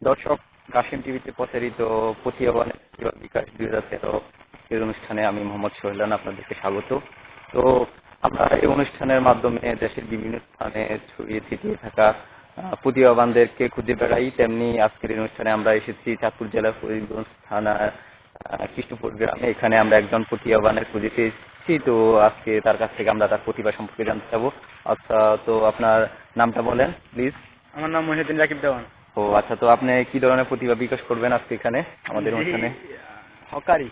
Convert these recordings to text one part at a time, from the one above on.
দর্শক, কাশিম টিভিতে প্রচারিত প্রতিভাবানের প্রতিভা বিকাশ 2013 এর অনুষ্ঠানে আমি মোহাম্মদ সোহেলান আপনাদেরকে স্বাগত। তো আমরা এই অনুষ্ঠানের মাধ্যমে দেশের বিভিন্ন স্থানে ছড়িয়ে ছিটিয়ে থাকা প্রতিভাবানদেরকে খুঁজে বেড়াই। তেমনি আজকের এই অনুষ্ঠানে আমরা এসেছি চাঁদপুর জেলার ফরিদগঞ্জ থানার কৃষ্ণপুর গ্রামে। এখানে আমরা একজন প্রতিভাবানের খুঁজে পেয়েছি। তো আজকে তার কাছ থেকে আমরা তার প্রতিভা সম্পর্কে জানতে চাবো। আচ্ছা, তো আপনার নামটা বলেন প্লিজ। আমার নাম মহিউদ্দিন রাকিব দেওয়ান। ও আচ্ছা, তো আপনি কি ধরনের প্রতিভা বিকাশ করবেন আজকে এখানে আমাদের অনুষ্ঠানে? হকারি।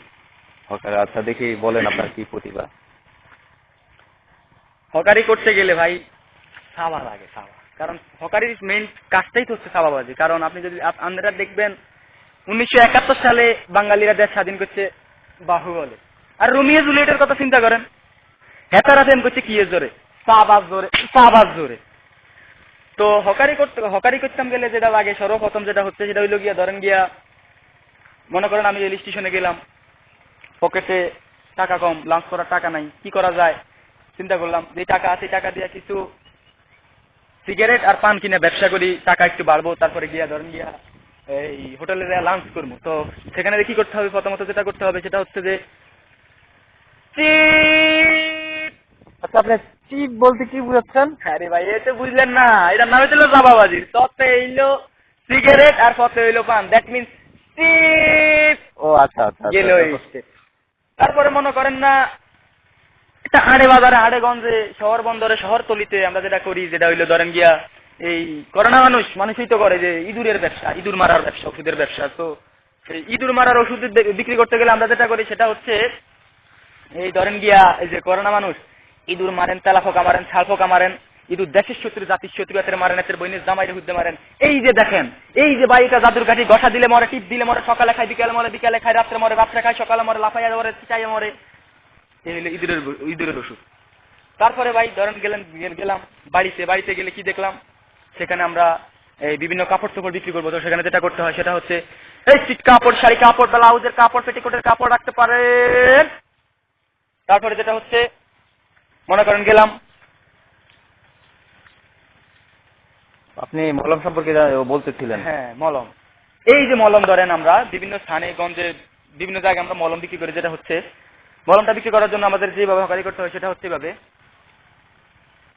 হকার, আচ্ছা দেখি বলেন আপনার কি প্রতিভা। হকারি করতে গেলে ভাই সাবা লাগে, সাবা। কারণ হকারির মেইন কাজটাই তো হচ্ছে সাবাবাজি। কারণ আপনি যদি আপনারা দেখবেন 1971 সালে বাঙালিরা দেশ স্বাধীন করছে বাহুবলে, আর রোমিও জুলিয়েটের কথা চিন্তা করেন, হেতারা প্রেম করছে কি জোরে, সাবাজ জোরে, সাবাজ জোরে। তো হকারি করতাম গেলে যেটা লাগে সর্বপ্রথম যেটা হচ্ছে সেটা হইলো গিয়া, ধরেন গিয়া মনে করেন আমি রেল স্টেশনে গেলাম, পকেটে টাকা কম, লাঞ্চ করার টাকা নাই, কি করা যায় চিন্তা করলাম, যে টাকা আছে টাকা দিয়ে কিছু সিগারেট আর পান কিনে ব্যবসা করি, টাকা একটু বাড়বো, তারপরে গিয়া ধরেন গিয়া এই হোটেলে লাঞ্চ করবো। তো সেখানে কি করতে হবে, প্রথমত যেটা করতে হবে সেটা হচ্ছে যে আচ্ছা, আপনি চিপ বলতে কি বুঝাচ্ছেন? আরে ভাই এ তো বুঝলেন না, এটার নাম হইলো চাপাবাজি। ততে হইলো সিগারেট আর পথে হইলো পান, দ্যাট মিনস চিপ। ও আচ্ছা আচ্ছা গেল আচ্ছা। হইছে। তারপরে মনে করেন না একটা হাড়ে বাজারে, হাড়ে গঞ্জে, শহর বন্দরে, শহরতলিতে আমরা যেটা করি, যেটা হইলো ধরেন গিয়া এই করোনা মানুষই তো করে যে ইঁদুরের ব্যবসা, ইঁদুর মারার ব্যবসা, ওষুধের ব্যবসা। তো সেই ইঁদুর মারার ওষুধ বিক্রি করতে গেলে আমরা যেটা করি সেটা হচ্ছে এই ধরেন গিয়া এই যে করোনা মানুষ ইঁদুর মারেন, তেলা ফোকা মারেন, ছাল ফোকা মারেন, ইঁদুর দেশের শত্রু জাতির শত্রু এতের মারেন, এতের বইনের জামাইরে হুদ্দে মারেন। এই যে দেখেন, এই যে বাড়িটা জাদুর কাঠি, ঘষা দিলে মরে, টিপ দিলে মরে, সকালে খায়, বিকালে মরে, বিকালে খায়, রাত্রে মরে, রাত্রে খায়, সকালে মরে, লাফাইয়া মরে, চিটাইয়া মরে। এই হলো ইঁদুরের ওষুধ। তারপরে ভাই ধরেন গেলাম বাড়িতে গেলে কি দেখলাম, সেখানে আমরা এই বিভিন্ন কাপড় চোপড় বিক্রি করবো। তো সেখানে যেটা করতে হয় সেটা হচ্ছে এই চিট কাপড়, শাড়ি কাপড়, ব্লাউজের কাপড়, পেটিকোটের কাপড় রাখতে পারেন। তারপরে যেটা হচ্ছে মনে করেন গেলাম, আপনি মলম সম্পর্কে বলতেছিলেন। হ্যাঁ মলম। এই যে মলম ধরেন আমরা বিভিন্ন স্থানে গঞ্জে বিভিন্ন জায়গায় আমরা মলম বিক্রি করি। যেটা হচ্ছে মলমটা বিক্রি করার জন্য আমাদের যেভাবে হকারি করতে হয় সেটা হচ্ছে এভাবে,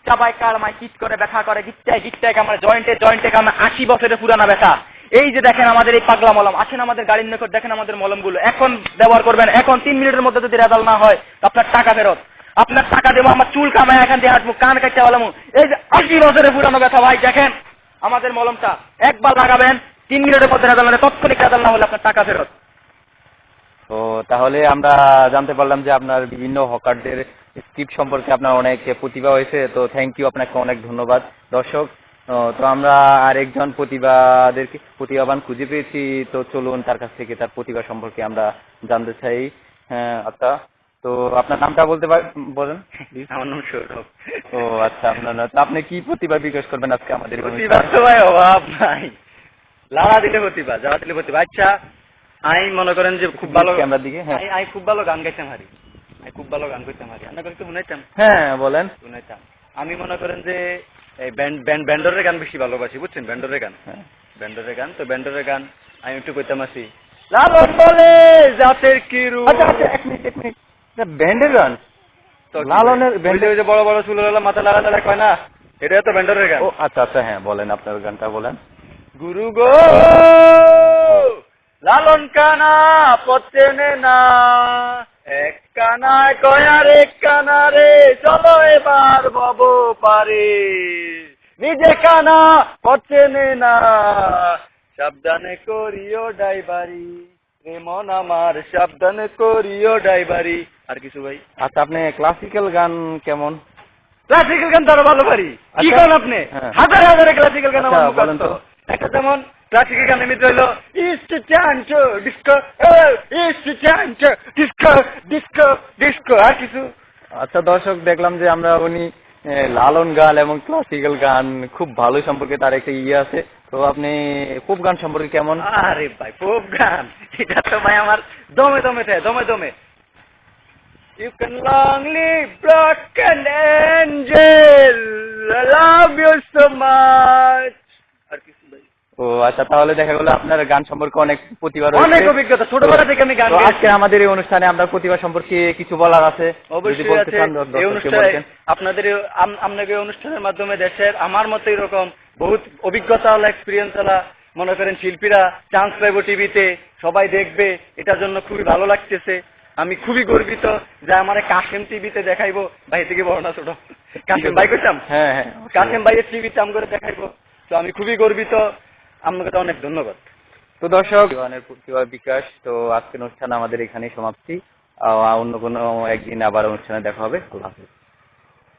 চাবাই কারমায় কিট করে, ব্যথা করে, গিটটায় কামড়ে, জয়েন্টে কামড়ে, 80 বছরের পুরানা ব্যথা। এই যে দেখেন আমাদের এই পাগলা মলম, আসেন আমাদের গাড়ির নিকট, দেখেন আমাদের মলমগুলো এখন ব্যবহার করবেন। এখন 3 মিনিটের মধ্যে যদি রেজাল্ট না হয় আপনার টাকা ফেরত। আপনার টাকা দেবো, আমার চুল কামায় এখান দিয়ে হাঁটবো, কান কাটতে বললাম। এই যে 80 বছরের পুরানো ব্যথা ভাই, দেখেন আমাদের মলমটা একবার লাগাবেন, 3 মিনিটের মধ্যে রেজাল্ট না, তৎক্ষণিক রেজাল্ট না হলে আপনার টাকা ফেরত। তো তাহলে আমরা জানতে পারলাম যে আপনার বিভিন্ন হকারদের স্ক্রিপ্ট সম্পর্কে আপনার অনেক প্রতিভা হয়েছে। তো থ্যাংক ইউ, আপনাকে অনেক ধন্যবাদ। দর্শক, তো আমরা আরেকজন প্রতিভাবান খুঁজে পেয়েছি। তো চলুন তার কাছ থেকে তার প্রতিভা সম্পর্কে আমরা জানতে চাই। হ্যাঁ আচ্ছা, তো আপনার নামটা বলেন। আমার নাম সৌরভ। ও আচ্ছা, তো আপনি কি প্রতিভা বিকাশ করবেন আজকে আমাদের? প্রতিভা তো ভাই অভাব নাই, লাড়া দিলে প্রতিভা, যারা দিলে প্রতিভা। আচ্ছা, আমি মনে করেন যে খুব ভালো ক্যামেরার দিকে, হ্যাঁ আমি খুব ভালো গান গাইতাম হারি, আমি খুব ভালো গান করতাম হারি। আপনার একটু শুনাইতাম? হ্যাঁ বলেন। শুনাইতাম। আমি মনে করেন যে এই ব্যান্ডরের গান বেশি ভালোবাসি, বুঝছেন? ব্যান্ডরের গান, হ্যাঁ ব্যান্ডরের গান। তো ব্যান্ডরের গান আমি একটু করতাম আছি, লালন বলে জাতের কি রূপ। আচ্ছা আচ্ছা, এক মিনিট, ব্যান্ডের গান? তো লালনের ওই যে বড় বড় চুল মাথা লাগা কয় না, এটা তো ব্যান্ডরের গান। ও আচ্ছা আচ্ছা, হ্যাঁ বলেন, আপনার গানটা বলেন। গুরু গো লালন কানা পচেনে না, এক কানায় কয়ার এক কানা রে, চলো এবার ভব পারে, নিজে কানা পচেনে না, সাবধানে করিও ড্রাইভারি, রে মন আমার সাবধানে করিও ড্রাইভারি। আর কিছু ভাই? আচ্ছা, আপনি ক্লাসিক্যাল গান কেমন? ক্লাসিক্যাল গান তো আরো ভালো পারি। কি আচ্ছা, করেন আপনি? হ্যাঁ। হাজারে হাজারে ক্লাসিক্যাল গান আচ্ছা, আমার বলেন মুখস্থ। তো। একটা যেমন ক্লাসিক্যাল গানের মধ্যে হইলো ইস্ট চান্টো ডিস্কো, ইস্ট চান্টো ডিস্কো ডিস্কো ডিস্কো। আর কিছু? আচ্ছা দর্শক, দেখলাম যে আমরা উনি লালন গান এবং ক্লাসিক্যাল গান খুব ভালো সম্পর্কে তার একটা আছে। তো আপনি পপ গান সম্পর্কে কেমন? আরে ভাই পপ গান, এটা তো ভাই আমার দমে দমে থাকে, দমে দমে। You can long live broken angel, I love you so much. আর কিছু ভাই? ও আচ্ছা, তাহলে দেখা গেলো আপনার গান সম্পর্কে অনেক প্রতিভা অনেক রয়েছে। অভিজ্ঞতা, ছোটবেলা থেকে আমি গান তো গেয়েছি। আজকে আমাদের এই অনুষ্ঠানে আমরা প্রতিভা সম্পর্কে কিছু বলার আছে, যদি অবশ্যই বলতে আছে। চান এই দর্শককে অনুষ্ঠানে বলতেন। আপনাদের আপনাকে অনুষ্ঠানের মাধ্যমে দেশের আমার মতো এরকম বহুত অভিজ্ঞতা ওলা এক্সপিরিয়েন্স ওলা মনে করেন শিল্পীরা চান্স পাইব টিভিতে, সবাই দেখবে, এটার জন্য খুবই ভালো লাগতেছে। আমি খুবই গর্বিত যে আমার কাশেম টিভিতে দেখাইবো, ভাই থেকে বড় না ছোট, কাশেম ভাই কইতাম, হ্যাঁ হ্যাঁ, কাশেম ভাইয়ের টিভিতে আম করে দেখাইবো। তো আমি খুবই গর্বিত, আপনাকে অনেক ধন্যবাদ। তো দর্শক, প্রতিভা বিকাশ, তো আজকের অনুষ্ঠান আমাদের এখানেই সমাপ্তি। অন্য কোনো একদিন আবার অনুষ্ঠানে দেখা হবে। আল্লাহ হাফেজ।